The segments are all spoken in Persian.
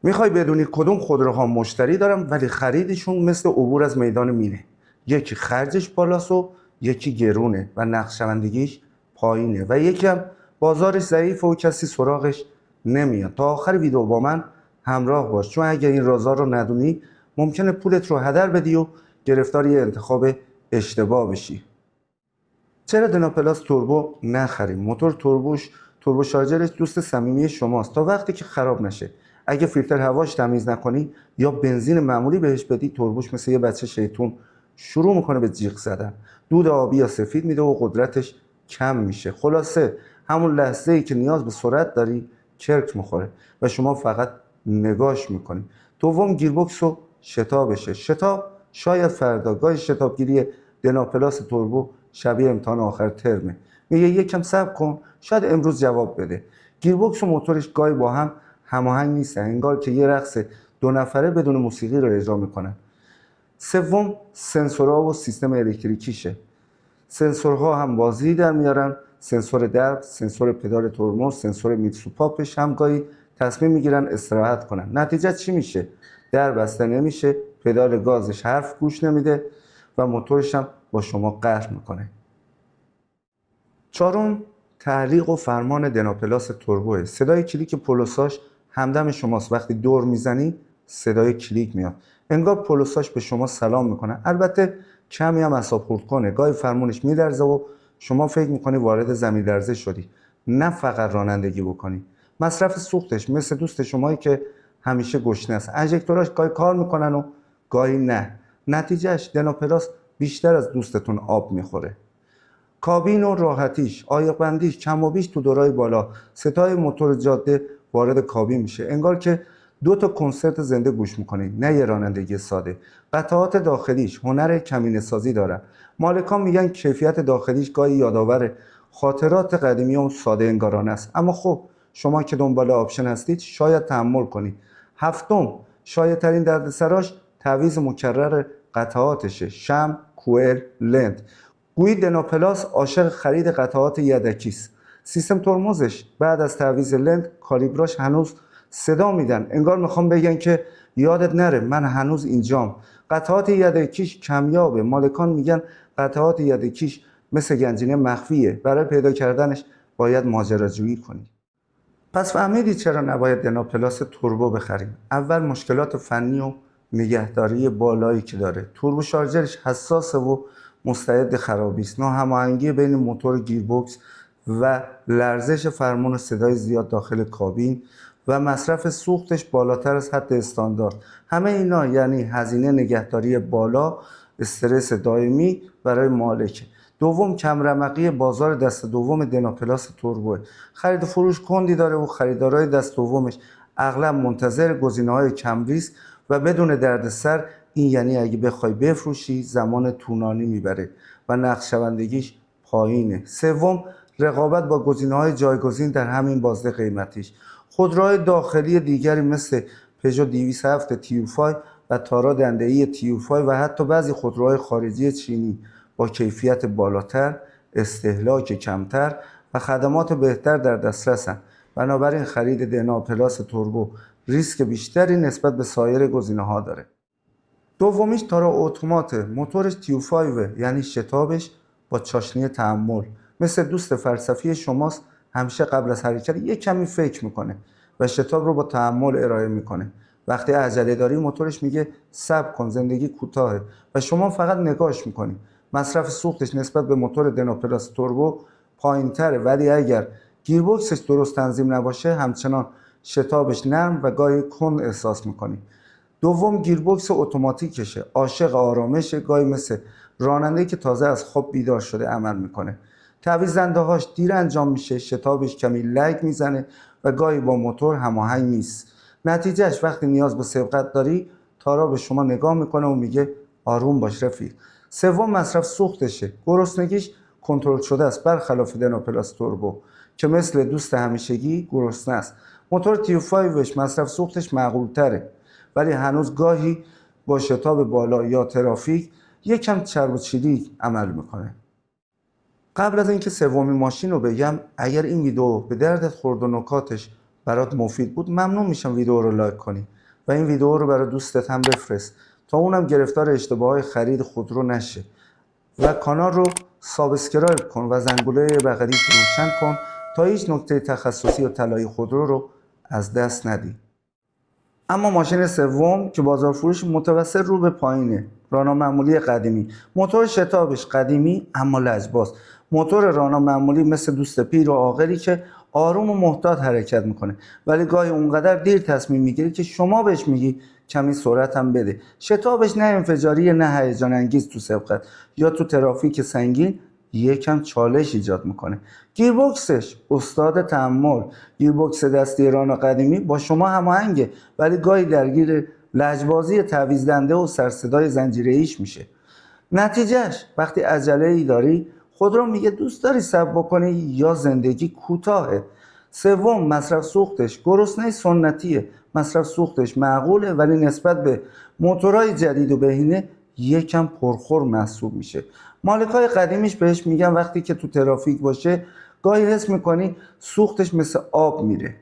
میخوای بدونی کدوم خودروها مشتری دارن ولی خریدشون مثل عبور از میدان مینه. یکی خرجش بالاست و یکی گرونه و نقشه‌بندیش پایینه و یکی هم بازارش ضعیفه و کسی سراغش نمیاد. تا آخر ویدیو با من همراه باش، چون اگه این رازا رو ندونی ممکنه پولت رو هدر بدی و گرفتار یه انتخاب اشتباه بشی. چرا دنا پلاس توربو نخریم؟ موتور توربو شارژرش دوست صمیمی شماست تا وقتی که خراب نشه. اگه فیلتر هواش تمیز نکنی یا بنزین معمولی بهش بدی، توربوش مثل یه بچه شیطون شروع میکنه به جیغ زدن. دود آبی یا سفید میده و قدرتش کم میشه. خلاصه همون لحظه ای که نیاز به سرعت داری کرک میخوره و شما فقط نگاش میکنی. دوم، گیربکس و شتابشه. شتاب شاید فردا. گاهی شتابگیری دنا پلاس توربو شبیه امتحان آخر ترمه. میگه یکم صبر کن، شاید امروز جواب بده. گیربکس و موتورش گاهی با هم هماهنگ نیستن، انگار که یه رقص دو نفره بدون موسیقی رو اجرا میکنن. سوم، سنسورها و سیستم الکتریکیشه. سنسورها هم بازی در میارن. سنسور درب، سنسور پدال ترمز، سنسور میتسوپاپش هم گاهی تصمیم میگیرن استراحت کنن. نتیجه چی میشه؟ در بسته نمیشه، پدال گازش حرف گوش نمیده و موتورش هم با شما قهر میکنه. چهارم، تعلیق و فرمان دنا پلاس توربوه. صدای کلیک پولوساش همدم شماست. وقتی دور میزنی صدای کلیک میاد، انگار پولوساش به شما سلام میکنه. البته کمی هم اعصاب خورد کنه، گاهی فرمونش میلرزه و شما فکر میکنی وارد زمین لرزه شدی، نه فقط رانندگی بکنی. مصرف سوختش مثل دوست شمایی که همیشه گشنه است. انژکتوراش گاهی کار میکنن و گاهی نه. نتیجهش دنا پلاس بیشتر از دوستتون آب میخوره. کابین و راحتیش، عایق بندیش کم و بیش تو دورای بالا. صدای موتور جاده وارد کابین میشه، انگار که دو تا کنسرت زنده گوش میکنی، نه یه رانندگی ساده. قطعات داخلیش هنر کمینه سازی دارن. مالکان میگن کیفیت داخلیش گاهی یادآور خاطرات قدیمی و ساده انگارانه است. اما خب شما که دنبال آپشن هستید شاید تحمل کنید. هفتم، شاید ترین دردسراش تعویض مکرر قطعاتشه. شم، کوئل، لنت. گویی دنا پلاس عاشق خرید قطعات یدکی است. سیستم ترمزش بعد از تعویض لنت کالیبراش هنوز صدا میدن، انگار میخوام بگن که یادت نره من هنوز اینجام. قطعات یدکیش کمیابه. مالکان میگن قطعات یدکیش مثل گنجینه مخفیه، برای پیدا کردنش باید ماجراجویی کنی. پس فهمیدید چرا نباید دنا پلاس توربو بخریم. اول مشکلات فنی و نگهداری بالایی که داره. توربو شارژرش حساسه و مستعد خرابی است. ناهماهنگی بین موتور و گیربکس و لرزش فرمان و صدای زیاد داخل کابین و مصرف سوختش بالاتر از حد استاندارد. همه اینا یعنی هزینه نگهداری بالا، استرس دائمی برای مالک. دوم، کمرمقی بازار دست دوم دنا پلاس توربو. خرید و فروش کندی داره و خریدارای دست دومش اغلب منتظر گزینه‌های کم ریسک و بدون دردسر. این یعنی اگه بخوای بفروشی زمان طولانی میبره و نقشه‌بندیش پایینه. سوم، رقابت با گزینه‌های جایگزین در همین بازده قیمتیش. خودروهای داخلی دیگری مثل پژو 207 تیو5 و تارا دنده‌ای تیو5 و حتی بعضی خودروهای خارجی چینی با کیفیت بالاتر، استهلاک کمتر و خدمات بهتر در دسترسند. بنابراین خرید دنا پلاس توربو ریسک بیشتری نسبت به سایر گزینه‌ها داره. دومیش تارا اتومات. موتورش تیو5 یعنی شتابش با چاشنی تحمل. مثل دوست فلسفی شماست، همیشه قبل از حرکت یک کمی فکر میکنه و شتاب رو با تحمل ارائه میکنه. وقتی عجله داری موتورش میگه صبر کن، زندگی کوتاهه و شما فقط نگاش میکنی. مصرف سوختش نسبت به موتور دنا پلاس توربو پایینتره، ولی اگر گیربکسش درست تنظیم نباشه همچنان شتابش نرم و گاهی کند احساس میکنی. دوم، گیربکس اتوماتیکشه. عاشق آرامش، گاهی مثل راننده‌ای که تازه از خواب بیدار شده عمل میکنه. تعویض‌دهه‌هاش دیر انجام میشه، شتابش کمی لگ میزنه و گاهی با موتور هماهنگ نیست. نتیجهش وقتی نیاز به سبقت داری تارا به شما نگاه میکنه و میگه آروم باش رفیق. سوم، مصرف سوختشه. گرسنگیش کنترل شده است، برخلاف دنا پلاس توربو که مثل دوست همیشگی گرسنه است. موتور تیو5 مصرف سوختش معقول‌تره، ولی هنوز گاهی با شتاب بالا یا ترافیک یکم چرب و چیلی عمل میکنه. قبل از اینکه سومین ماشین رو بگم، اگر این ویدیو به دردت خورد و نکاتش برات مفید بود ممنون میشم ویدیو رو لایک کنی و این ویدیو رو برای دوستت هم بفرست تا اونم گرفتار اشتباهات خرید خودرو نشه و کانال رو سابسکرایب کن و زنگوله بغلیش روشن کن تا هیچ نکته تخصصی و طلایی خودرو رو از دست ندی. اما ماشین سوم که بازار فروش متوسط رو به پایینه، رانا معمولی قدیمی. موتور شتابش قدیمی اما لجباز. موتور رانا معمولی مثل دوست پیر و عاقلی که آروم و محتاط حرکت میکنه، ولی گاهی اونقدر دیر تصمیم میگیره که شما بهش میگی کمی سرعت هم بده. شتابش نه انفجاری نه هیجان انگیز تو سبقت یا تو ترافیک سنگین یکم چالش ایجاد میکنه. گیربکسش استاد تحمل. گیربکس دستی رانا قدیمی با شما هماهنگه، ولی گاهی درگیر لجبازی تعویض دهنده و سرصدای زنجیره‌ایش میشه. نتیجهش وقتی عجله ای داری خودرو میگه دوست داری صبر بکنی یا زندگی کوتاهه. سوم، مصرف سوختش گرسنه سنتیه. مصرف سوختش معقوله ولی نسبت به موتورهای جدید و بهینه یکم پرخور محسوب میشه. مالکای قدیمیش بهش میگن وقتی که تو ترافیک باشه گاهی حس میکنی سوختش مثل آب میره.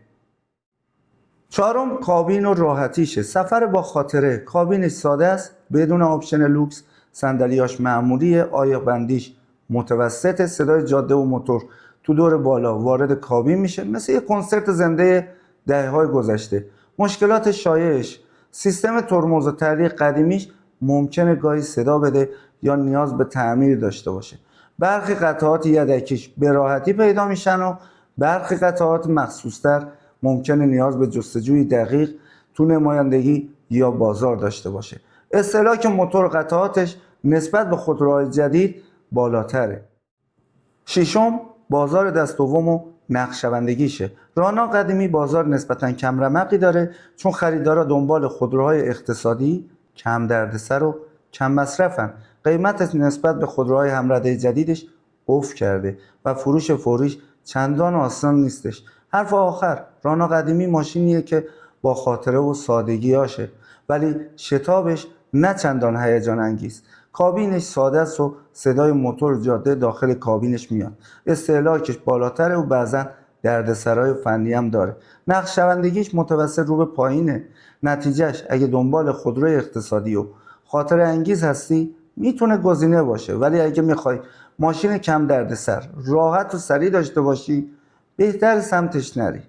چهارم، کابین و راحتیشه. سفر با خاطره. کابینش ساده است بدون آپشن لوکس. صندلیاش معمولیه. عایق بندیش متوسطه. صدای جاده و موتور تو دور بالا وارد کابین میشه مثل یه کنسرت زنده دهه‌های گذشته. مشکلات شایعش: سیستم ترمز و تعلیق قدیمیش ممکنه گاهی صدا بده یا نیاز به تعمیر داشته باشه. برخی قطعات یدکیش به راحتی پیدا میشن و برخی قطعات مخصوص‌تر ممکنه نیاز به جستجوی دقیق تو نمایندگی یا بازار داشته باشه. استهلاک موتور قطعاتش نسبت به خودروهای جدید بالاتره. ششم، بازار دست دوم و نقشه‌بندیشه. رانا قدیمی بازار نسبتاً کم رمقی داره چون خریدارا دنبال خودروهای اقتصادی، کم دردسر و کم مصرفن. قیمتش نسبت به خودروهای همرده جدیدش افت کرده و فروش فوریش چندان آسان نیستش. حرف آخر، رانا قدیمی ماشینیه که با خاطره و سادگیاشه ولی شتابش نه چندان هیجان انگیز. کابینش ساده است و صدای موتور جاده داخل کابینش میاد. استهلاکش بالاتره و بعضا دردسرای فنی هم داره. نقشه‌بندیش متوسط رو به پایینه. نتیجهش اگه دنبال خودروی اقتصادی و خاطره انگیز هستی میتونه گزینه باشه، ولی اگه میخوای ماشین کم دردسر، راحت و سریع داشته باشی بهتر سمتش نری.